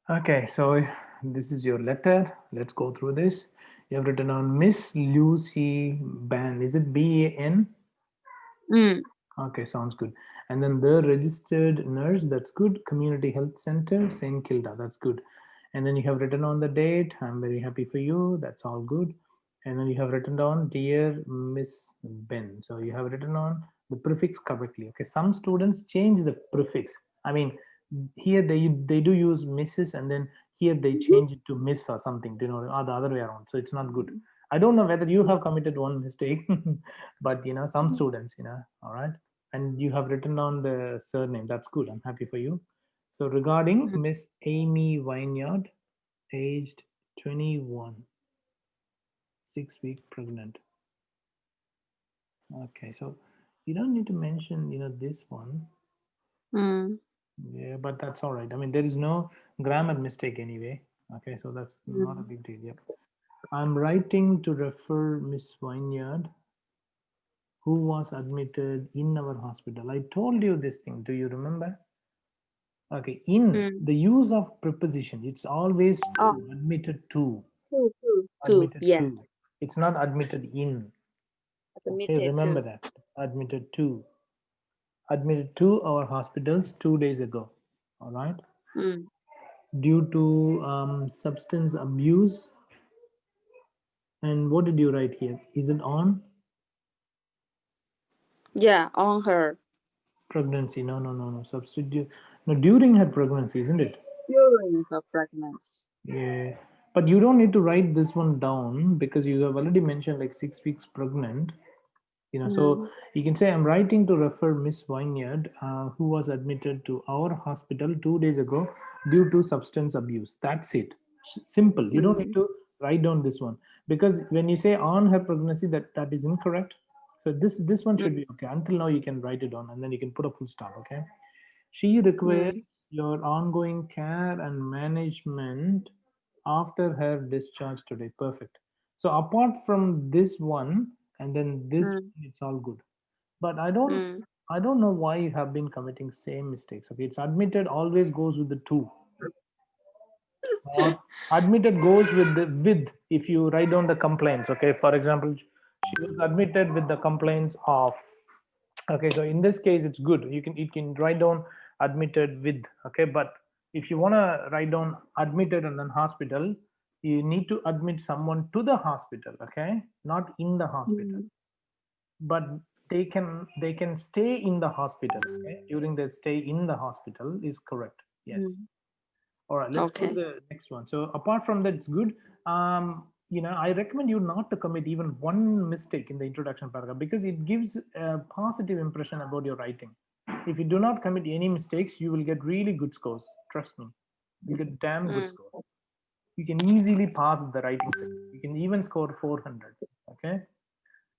Okay, so this is your letter. Let's go through this. You have written on Miss Lucy Ban. Is it BAN? Mm, Okay, sounds good. And then the registered nurse, that's good. Community Health Center, St. Kilda, that's good. And then you have written on the date. I'm very happy for you. That's all good. And then you have written down Dear Miss Ben. So you have written on the prefix correctly. Okay, some students change the prefix. I mean, here they do use Mrs. and then here they change it to Miss or something, or the other way around. So it's not good. I don't know whether you have committed one mistake, but some students, all right. And you have written down the surname. That's good. I'm happy for you. So regarding mm, Miss Amy Vineyard, aged 21, 6 weeks pregnant. Okay, so you don't need to mention, this one. mm, Yeah, but that's all right. I mean, there is no grammar mistake anyway. Okay, so that's not a mm. big deal. Yep. I'm writing to refer Miss Vineyard, who was admitted in our hospital. I told you this thing. Do you remember? Okay, in Mm. the use of preposition, it's always Oh, to, admitted to, two. admitted Yeah, to. It's not admitted in. Okay, admitted remember to. that. Admitted to. Admitted to our hospitals 2 days ago. All right. Mm. Due to substance abuse. And what did you write here? Is it on Yeah, on her. pregnancy? No, no, no, no. Substitute. No, during her pregnancy, isn't it? During her pregnancy. Yeah, but you don't need to write this one down because you have already mentioned like 6 weeks pregnant. So Mm. you can say I'm writing to refer Miss Vineyard, who was admitted to our hospital 2 days ago due to substance abuse. That's it. Simple. You don't need Mm. to write down this one because when you say on her pregnancy, that is incorrect. So this one should Mm. be okay. Until now, you can write it on and then you can put a full stop. Okay. She requires Mm. your ongoing care and management after her discharge today. Perfect. So apart from this one and then this Mm. one, it's all good. But I don't know why you have been committing same mistakes. Okay, it's admitted always goes with the to, or admitted goes with the with if you write down the complaints. Okay, for example, she was admitted with the complaints of. Okay, so in this case it's good, you can write down admitted with. Okay, but if you want to write down admitted and then hospital, you need to admit someone to the hospital. Okay, not in the hospital, Mm. but they can stay in the hospital. Okay, during their stay in the hospital is correct. Yes. Mm. All right, let's go to Okay. the next one. So apart from that, it's good. I recommend you not to commit even one mistake in the introduction paragraph because it gives a positive impression about your writing. If you do not commit any mistakes, you will get really good scores. Trust me, you get damn good Mm. scores. You can easily pass the writing section. You can even score 400. Okay.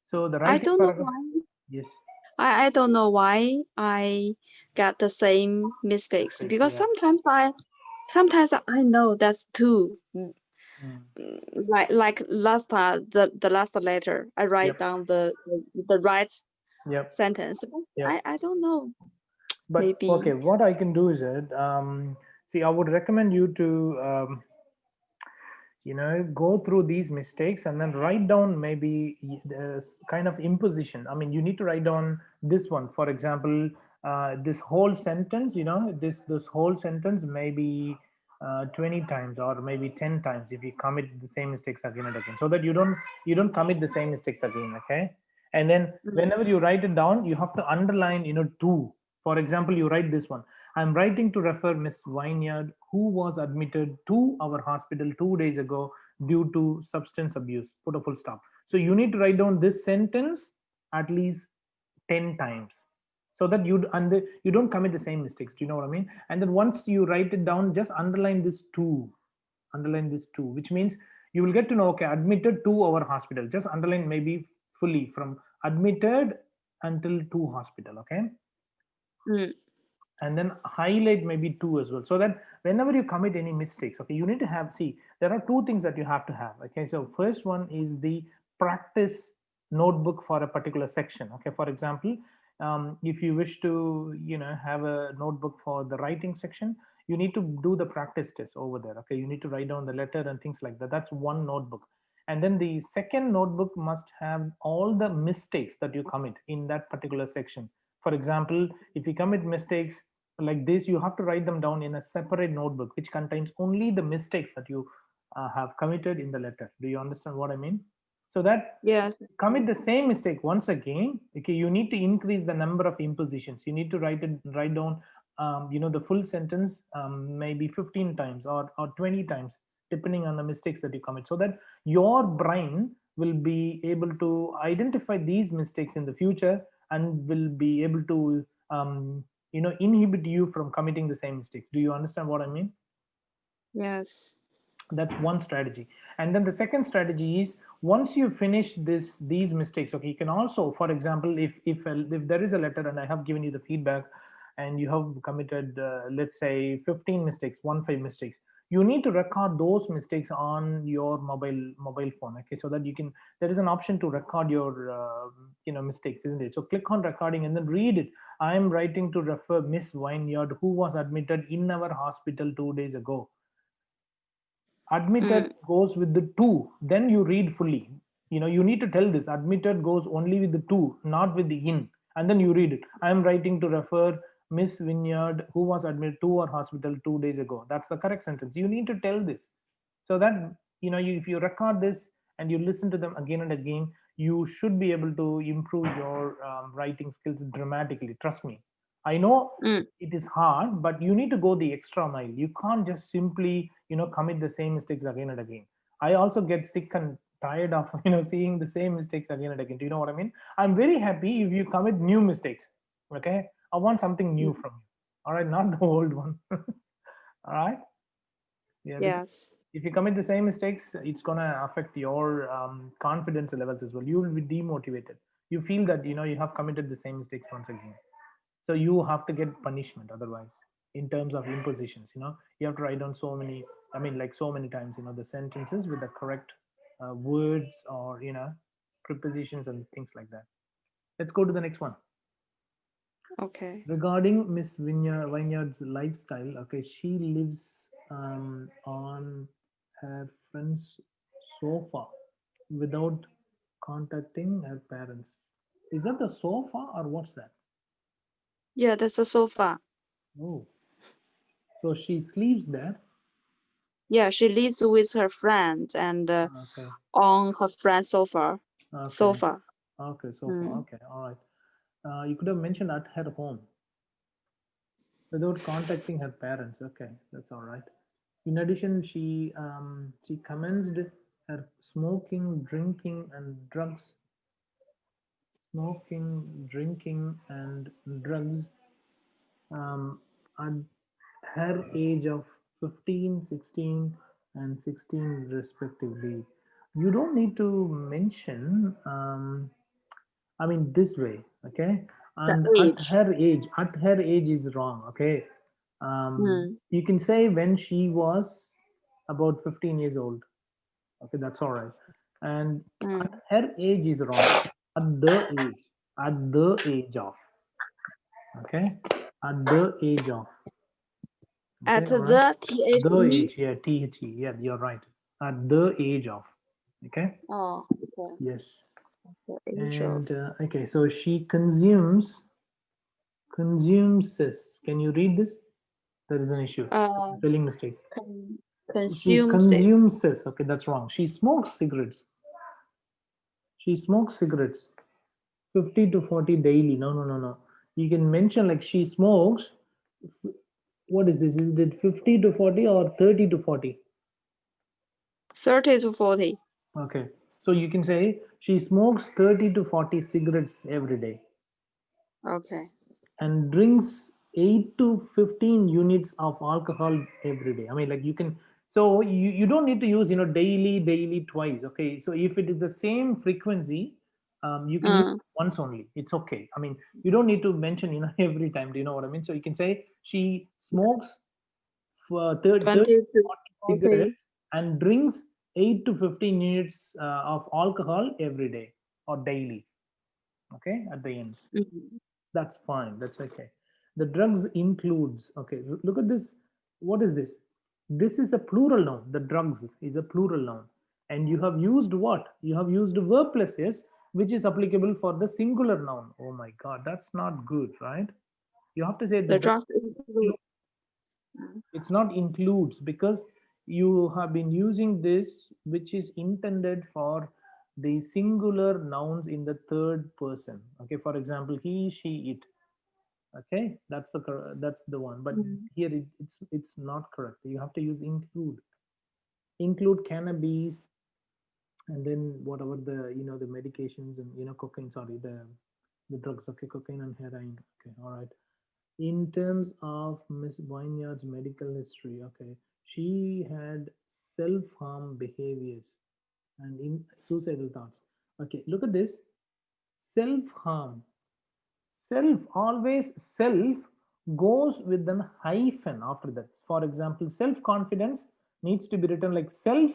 So the I writing don't know paragraph, why. yes, I don't know why I got the same mistakes mistakes. because Yeah. sometimes I know that's two. Mm. Like last part, the last letter, I write Yep. down the right Yep. sentence. But Yep. I don't know. But okay, Maybe. what I can do is that see, I would recommend you to go through these mistakes and then write down maybe kind of imposition. I mean, you need to write down this one. For example, this whole sentence. This whole sentence maybe 20 times or maybe 10 times if you commit the same mistakes again and again, so that you don't commit the same mistakes again. Okay. And then Mm. whenever you write it down, you have to underline to. For example, you write this one: I'm writing to refer Miss Vineyard, who was admitted to our hospital 2 days ago due to substance abuse. Put a full stop. So you need to write down this sentence at least 10 times so that you don't commit the same mistakes. Do you know what I mean? And then once you write it down, just underline this two, which means you will get to know, okay, admitted to our hospital. Just underline maybe fully from admitted until to hospital. Okay. Mm. And then highlight maybe two as well, so that whenever you commit any mistakes, okay, you need to have, see, there are two things that you have to have. Okay, so first one is the practice notebook for a particular section. Okay, for example, if you wish to have a notebook for the writing section, you need to do the practice test over there. Okay, you need to write down the letter and things like that. That's one notebook. And then the second notebook must have all the mistakes that you commit in that particular section. For example, if you commit mistakes like this, you have to write them down in a separate notebook which contains only the mistakes that you have committed in the letter. Do you understand what I mean? So that Yes. commit the same mistake once again, okay, you need to increase the number of impositions. You need to write down the full sentence, maybe 15 times or 20 times, depending on the mistakes that you commit, so that your brain will be able to identify these mistakes in the future and will be able to inhibit you from committing the same mistakes. Do you understand what I mean? Yes. That's one strategy. And then the second strategy is, once you finish these mistakes, okay, you can also, for example, if there is a letter and I have given you the feedback and you have committed let's say 15 mistakes, 15 mistakes, you need to record those mistakes on your mobile phone. Okay, so that you can, there is an option to record your mistakes, isn't it? So click on recording and then read it. I am writing to refer Miss Vineyard, who was admitted in our hospital 2 days ago. Admitted Mm. goes with the to, then you read fully. You need to tell this admitted goes only with the to, not with the in, and then you read it. I am writing to refer Miss Vineyard, who was admitted to our hospital 2 days ago. That's the correct sentence. You need to tell this, so that if you record this and you listen to them again and again, you should be able to improve your writing skills dramatically. Trust me. I know Mm. it is hard, but you need to go the extra mile. You can't just simply commit the same mistakes again and again. I also get sick and tired of seeing the same mistakes again and again. Do you know what I mean? I'm very happy if you commit new mistakes. Okay, I want something new Mm. from you. All right, not the old one. All right. Yeah, because Yes. if you commit the same mistakes, it's gonna affect your confidence levels as well. You will be demotivated. You feel that you have committed the same mistakes once again, so you have to get punishment otherwise. In terms of impositions, you have to write down so many, I mean, like so many times, the sentences with the correct words, or prepositions and things like that. Let's go to the next one. Okay. Regarding Miss Vineyard's lifestyle, okay, she lives on her friend's sofa without contacting her parents. Is that the sofa or what's that? Yeah, that's a sofa. Oh, so she sleeps there. Yeah, she lives with her friend and Okay, on her friend's sofa. okay, Sofa. okay, sofa. Mm. Okay, all right. You could have mentioned at her home without contacting her parents. Okay, that's all right. In addition, she commenced her smoking, drinking, and drugs. Smoking, drinking, and drugs um, at her age of 15, 16, and 16 respectively. You don't need to mention, I mean, this way, okay? The And age. at her age is wrong, okay? Mm. You can say when she was about 15 years old, okay, that's all right. And at Mm. her age is wrong. At the age, at the age of, okay? At the age of, At okay, all right. the The THE. age, yeah, THE, yeah, you're right. At the age of, okay, Oh, okay. yes. The age of. And okay, so she consumes this. Can you read this? There is an issue. Uh, Spelling mistake. con She consumes it. consumes this. Okay, that's wrong. She smokes cigarettes. She smokes cigarettes 50 to 40 daily. No, no, no, no. You can mention like she smokes. What is this? Is it 50 to 40 or 30 to 40? 30 to 40. Okay. So you can say she smokes 30 to 40 cigarettes every day Okay. and drinks 8 to 15 units of alcohol every day. I mean, like you can, so you don't need to use, daily, twice. Okay. So if it is the same frequency, you can use Mm. once only. It's okay. I mean, you don't need to mention, every time. Do you know what I mean? So you can say she smokes for 30 to 20 to 40 40. cigarettes and drinks 8 to 15 units of alcohol every day or daily. Okay. At the end. Mm. That's fine. That's okay. The drugs includes, okay, look at this. What is this? This is a plural noun. The drugs is a plural noun. And you have used what? You have used verb plus s, which is applicable for the singular noun. Oh my God, that's not good, right? You have to say the The drug. drugs include. It's not includes because you have been using this, which is intended for the singular nouns in the third person. Okay, for example, he, she, it. Okay, that's the one. But Mm. here it's not correct. You have to use include. Include cannabis, and then whatever the the medications and cocaine. Sorry, the drugs. Okay, cocaine and heroin. Okay, all right. In terms of Miss Vineyard's medical history, okay, she had self-harm behaviors and in suicidal thoughts. Okay, look at this. Self-harm. Self, always self goes with an hyphen after that. For example, self confidence needs to be written like self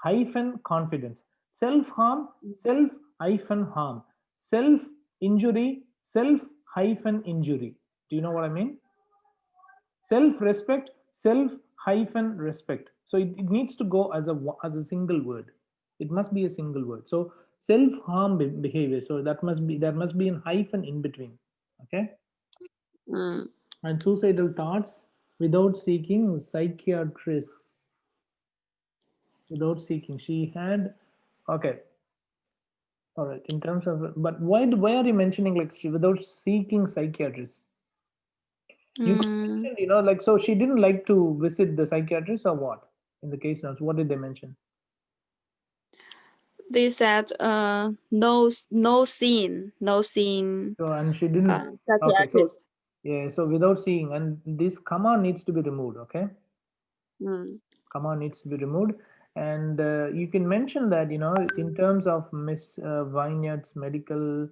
hyphen confidence. Self harm, self hyphen harm. Self injury, self hyphen injury. Do you know what I mean? Self respect, self hyphen respect. So it needs to go as a single word. It must be a single word. So self harm behavior. So that must be, there must be a hyphen in between. Okay. Mm. And suicidal thoughts without seeking psychiatrists. Without seeking, she had. Okay, all right. In terms of, but why are you mentioning like she without seeking psychiatrists? You could Mm. mention, like, so she didn't like to visit the psychiatrist or what? In the case notes, what did they mention? They said no scene So and she didn't. Okay, so psychiatrist. yeah, so without seeing, and this comma needs to be removed. Okay, Mm. comma needs to be removed. And you can mention that in terms of Miss Vineyard's medical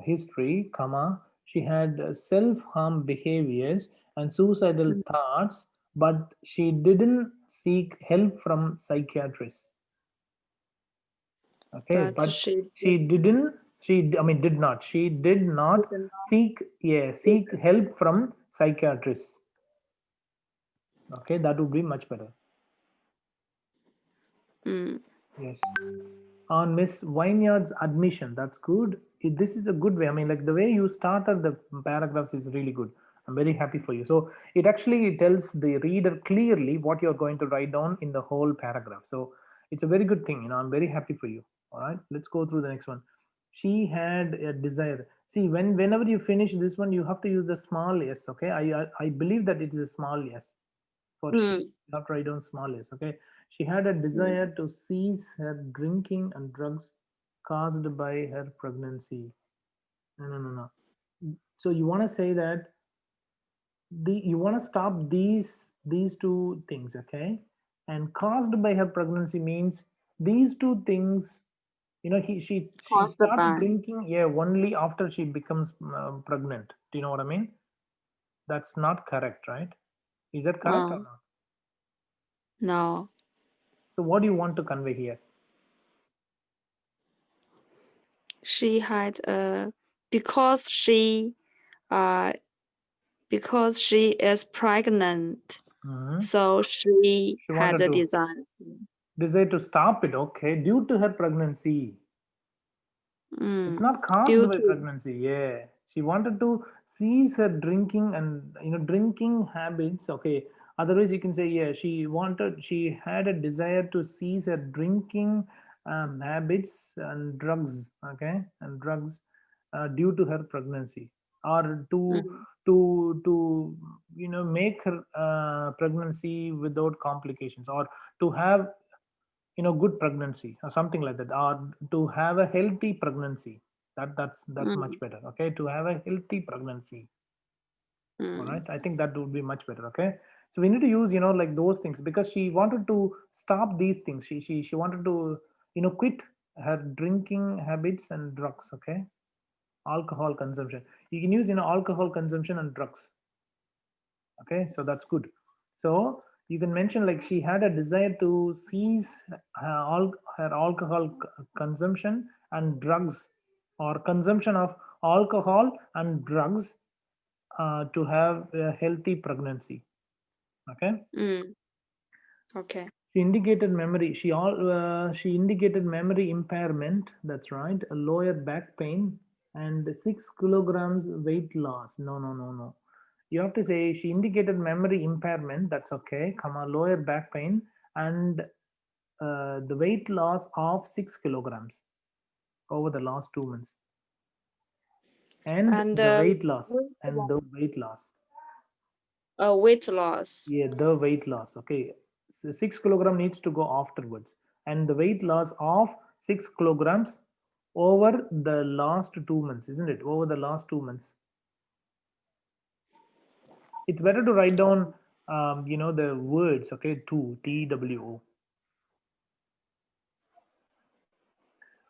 history, comma, she had self-harm behaviors and suicidal Mm. thoughts, but she didn't seek help from psychiatrists. Okay, But but she didn't, I mean did not, she did not did not seek, yeah, seek. seek help from psychiatrists. Okay, that would be much better. Mm. Yes. On Miss Vineyard's admission. That's good. This is a good way. I mean, like the way you started the paragraphs is really good. I'm very happy for you. So it actually tells the reader clearly what you're going to write down in the whole paragraph. So it's a very good thing. I'm very happy for you. All right, let's go through the next one. She had a desire. See, whenever you finish this one, you have to use the small s. Okay, I believe that it is a small s for she. Mm. You have to write down small s. Okay, she had a Mm. desire to cease her drinking and drugs caused by her pregnancy. No, no, no, no. So you want to say that you want to stop these two things, okay? And caused by her pregnancy means these two things. She Caused started by. drinking, yeah, only after she becomes pregnant. Do you know what I mean? That's not correct, right? Is that correct or Oh, not? no. So what do you want to convey here? She had because she uh because she is pregnant, Mhm. so she She had wanted a to desire. desire to stop it. Okay, due to her pregnancy. It's Mm. not caused Due by to. pregnancy. Yeah, she wanted to cease her drinking and drinking habits. Okay, otherwise you can say yeah. She had a desire to cease her drinking habits and drugs. Okay, and drugs due to her pregnancy, or Mm. to make her pregnancy without complications, or to have good pregnancy or something like that, or to have a healthy pregnancy. That's much Mm. better. Okay, to have a healthy pregnancy. All Mm. right, I think that would be much better. Okay, so we need to use like those things, because she wanted to stop these things. She wanted to quit her drinking habits and drugs. Okay, alcohol consumption. You can use alcohol consumption and drugs. Okay, so that's good. So you can mention like she had a desire to cease her alcohol consumption and drugs, or consumption of alcohol and drugs, to have a healthy pregnancy. Okay. Mm. Okay. She indicated memory. She indicated memory impairment. That's right. A lower back pain and 6 kilograms weight loss. No, no, no, no. You have to say she indicated memory impairment. That's okay. Comma lower back pain and the weight loss of 6 kilograms over the last 2 months. And And the weight loss. weight And loss. the weight loss. Weight loss. Yeah, the weight loss. Okay. 6 kilogram needs to go afterwards. And the weight loss of 6 kilograms over the last 2 months, isn't it? Over the last 2 months. It's better to write down, the words, okay, TWO.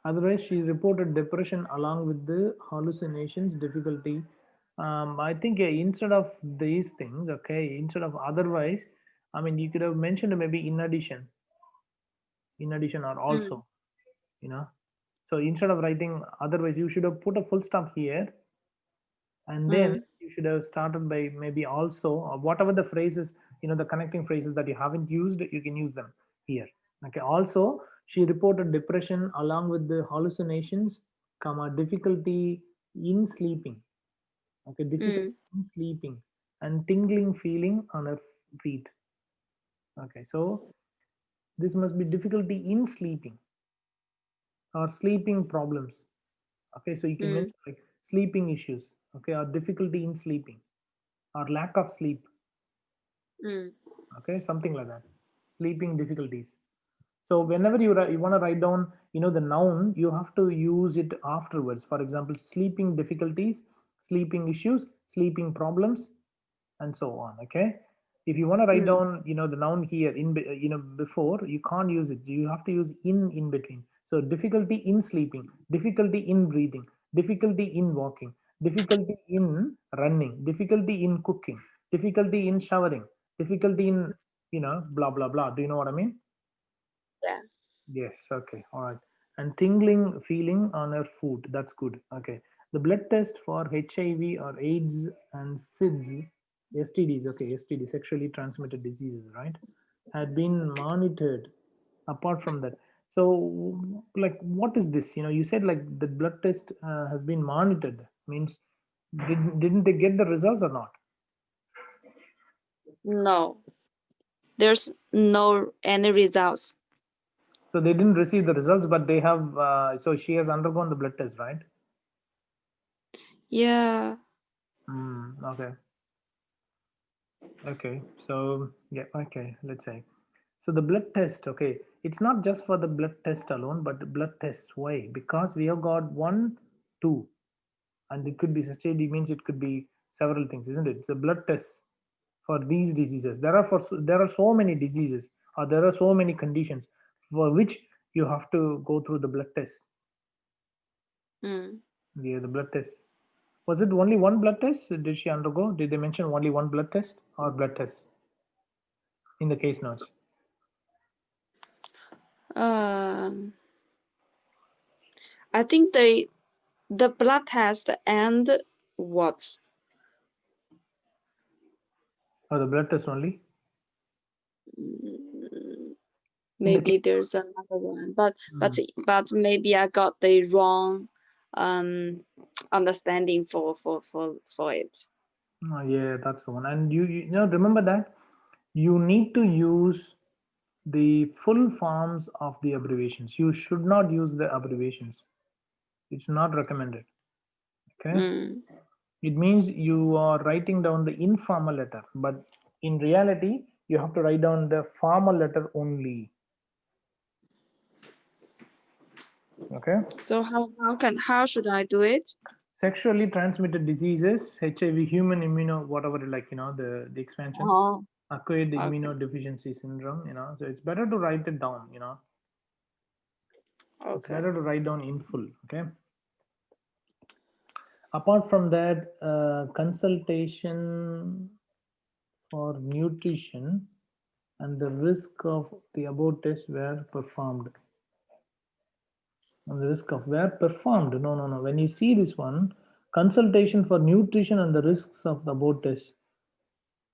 Otherwise, she reported depression along with the hallucinations, difficulty. I think instead of these things, okay, instead of otherwise, I mean, you could have mentioned maybe in addition or Mm. also, you know. So instead of writing otherwise, you should have put a full stop here, and then Mm. you should have started by maybe also, or whatever the phrases, the connecting phrases that you haven't used, you can use them here. Okay. Also, she reported depression along with the hallucinations, comma difficulty in sleeping. Okay, difficulty Mm. in sleeping and tingling feeling on her feet. Okay, so this must be difficulty in sleeping or sleeping problems. Okay, so you can Mm. mention like sleeping issues, okay, or difficulty in sleeping or lack of sleep, Mm. okay, something like that. Sleeping difficulties. So whenever you want to write down, the noun, you have to use it afterwards. For example, sleeping difficulties, sleeping issues, sleeping problems, and so on. Okay. If you want to write Mm. down, the noun here before, you can't use it. You have to use in between. So difficulty in sleeping, difficulty in breathing, difficulty in walking, difficulty in running, difficulty in cooking, difficulty in showering, difficulty in, blah blah blah. Do you know what I mean? Yeah. Yes, okay, all right. And tingling feeling on her foot. That's good. Okay. The blood test for HIV or AIDS and SIDS, okay, STD, sexually transmitted diseases, right, had been monitored apart from that. So, like, what is this? You said like the blood test has been monitored. Means, didn't they get the results or not? No. There's no any results. So they didn't receive the results, but they have. So she has undergone the blood test, right? Yeah. Okay. Okay, so yeah, okay, let's say. So the blood test, okay, it's not just for the blood test alone, but the blood test. Why? Because we have got one, two, and it could be such a means it could be several things, isn't it? It's a blood test for these diseases. There are so many diseases, or there are so many conditions for which you have to go through the blood test. Mm. Yeah, the blood test. Was it only one blood test? Did she undergo? Did they mention only one blood test or blood test in the case notes? Um, I think the blood test and what? Or the blood test only? Mm, In the maybe case there's another one, but but notes. but maybe I got the wrong um understanding for it. Yeah, that's the one. And remember that you need to use the full forms of the abbreviations. You should not use the abbreviations. It's not recommended. Okay. Mm. It means you are writing down the informal letter, but in reality, you have to write down the formal letter only. Okay. So how should I do it? Sexually transmitted diseases, HIV, human immuno, whatever, like, the expansion, Oh, acquired okay, immunodeficiency syndrome, so it's better to write it down, it's okay. better to write down in full. Okay. Apart from that, consultation for nutrition and the risk of the above test were performed. And the risk of were performed. No, no, no. When you see this one, consultation for nutrition and the risks of the above test.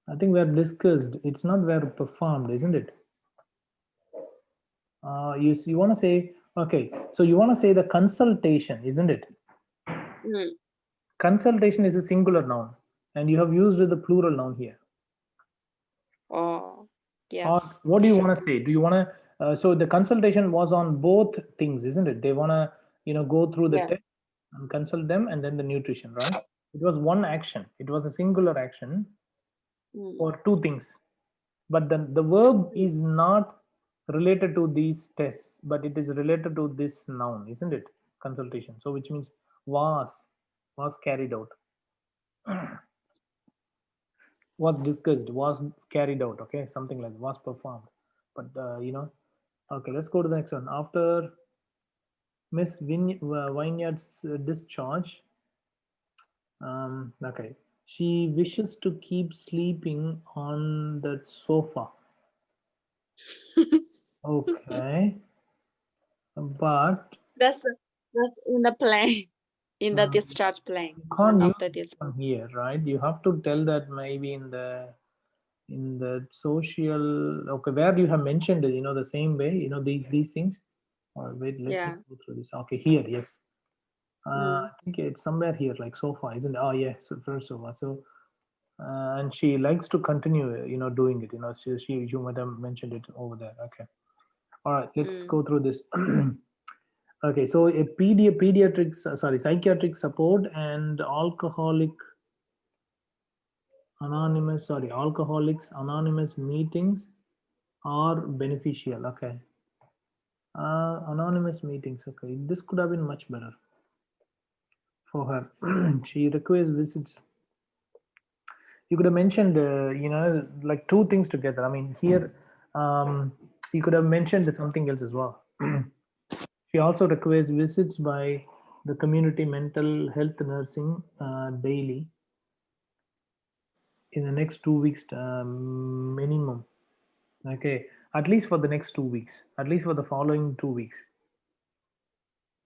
I think where discussed. It's not where performed, isn't it? You want to say, okay, so you want to say the consultation, isn't it? Mm. Consultation is a singular noun, and you have used the plural noun here. Oh, Or yes, what do it's you true. want to say? Do you want to? So the consultation was on both things, isn't it? They want to, go through the Yeah. test and consult them, and then the nutrition, right? It was one action. It was a singular action Mm. for two things, but the verb is not related to these tests, but it is related to this noun, isn't it? Consultation. So which means was carried out, was discussed, was carried out. Okay, something like was performed. But okay, let's go to the next one. After Miss Vineyard's discharge, okay, she wishes to keep sleeping on that sofa. Okay, but That's in the plane, in the uh, discharge plane, you one can't of use the this discharge. one here, right? You have to tell that maybe in the social. Okay, where you have mentioned it, the same way, these things. Or wait, let me Yeah. go through this. Okay, here, yes. I Mm. think it's somewhere here, like sofa, isn't it? Oh, yeah, so first sofa. So, and she likes to continue, doing it. You might have mentioned it over there. Okay. All right, let's Mm. go through this. Okay, so a psychiatric support and alcoholics anonymous meetings are beneficial. Okay. Anonymous meetings. Okay, this could have been much better for her. She requires visits. You could have mentioned, like two things together. I mean, here, you could have mentioned something else as well. She also requires visits by the community mental health nursing daily in the next 2 weeks minimum. Okay, at least for the next 2 weeks, at least for the following 2 weeks.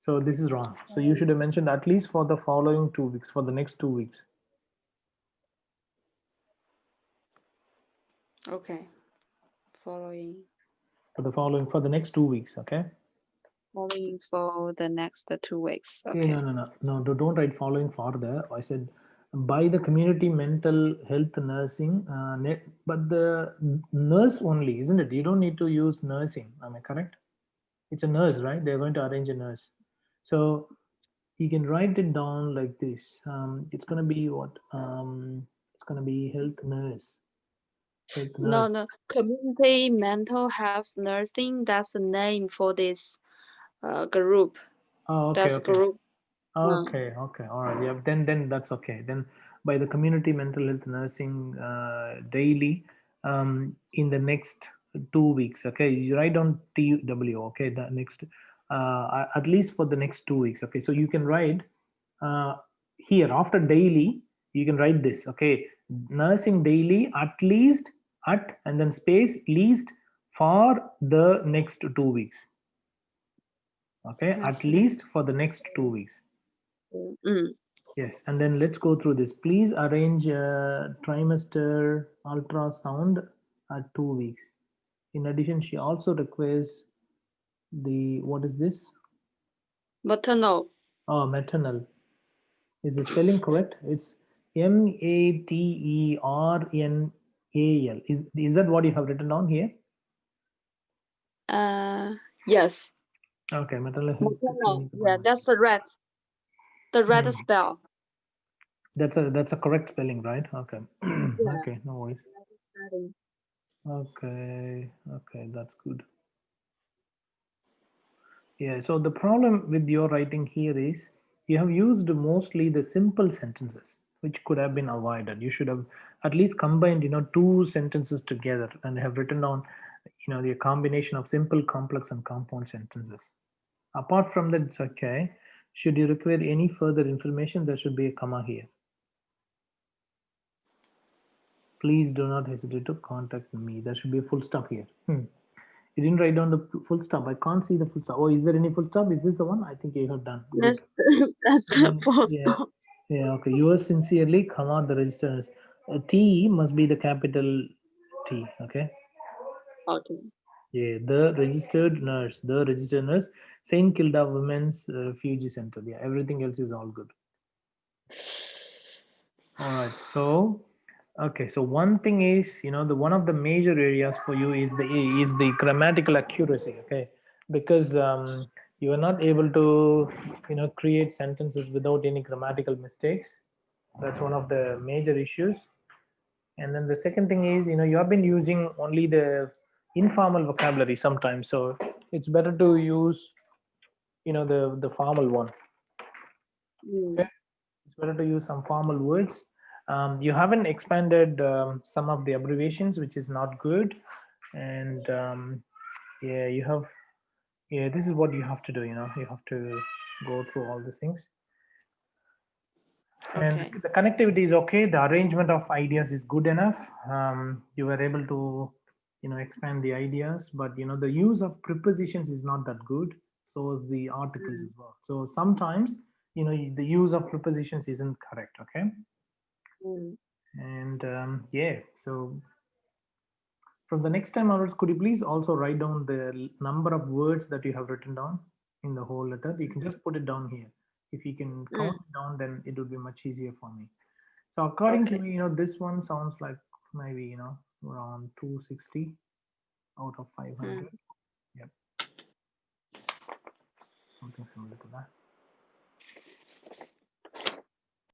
So this is wrong. So you should have mentioned at least for the following 2 weeks, for the next 2 weeks, Okay. Following, for the next 2 weeks. Okay. following for the next 2 weeks. Okay, no, Okay. no, no, no. Don't write following further. I said by the community mental health nursing, but the nurse only, isn't it? You don't need to use nursing. Am I correct? It's a nurse, right? They're going to arrange a nurse. So you can write it down like this. It's gonna be what? It's gonna be health nurse. Health No, nurse. no. Community mental health nursing, that's the name for this group. Oh, okay, That's okay. group. Uh, Okay, okay, all right. Yeah, then that's okay. Then by the community mental health nursing daily in the next 2 weeks. Okay, you write down TW. Okay, the next at least for the next 2 weeks. Okay, so you can write uh, here after daily. You can write this. Okay, nursing daily at least at and then space least for the next 2 weeks. Okay, at nursing. least for the next 2 weeks. Mm. Yes, and then let's go through this. Please arrange a trimester ultrasound at 2 weeks. In addition, she also requires what is this? Maternal. Oh, maternal. Is the spelling correct? It's Maternal. Is that what you have written down here? Yes. Okay, maternal health Maternal. clinic Yeah, appointment. that's the red Hmm. spell. That's a correct spelling, right? Okay. Yeah. Okay, no worries. Study. Okay, okay, that's good. Yeah, so the problem with your writing here is you have used mostly the simple sentences, which could have been avoided. You should have at least combined, two sentences together and have written down, the combination of simple, complex, and compound sentences. Apart from that, it's okay. Should you require any further information, there should be a comma here. Please do not hesitate to contact me. There should be a full stop here. You didn't write down the full stop. I can't see the full stop. Oh, is there any full stop? Is this the one? I think you have done. Good. That's that's And the then, full yeah, stop. yeah, okay. Yours sincerely, comma, the register nurse. T must be the capital T. Okay. Okay. Yeah, the registered nurse, Saint Kilda Women's Refugee Center. Yeah, everything else is all good. All right. So, okay. So one thing is, the one of the major areas for you is the grammatical accuracy. Okay, because you are not able to, create sentences without any grammatical mistakes. That's one of the major issues. And then the second thing is, you have been using only the informal vocabulary sometimes. So it's better to use, the formal one. Mm. Okay, it's better to use some formal words. You haven't expanded some of the abbreviations, which is not good. And yeah, you have, yeah, this is what you have to do. You have to go through all these things. And Okay. the connectivity is okay. The arrangement of ideas is good enough. You were able to, expand the ideas, but the use of prepositions is not that good. So is the articles Mm. as well. So sometimes, the use of prepositions isn't correct. Okay. Mm. And yeah, so from the next time onwards, could you please also write down the number of words that you have written down in the whole letter? You can just put it down here. If you can count Mm. it down, then it would be much easier for me. So according to Okay. me, this one sounds like maybe, around 260 out of Mm. 500. Yep, something similar to that.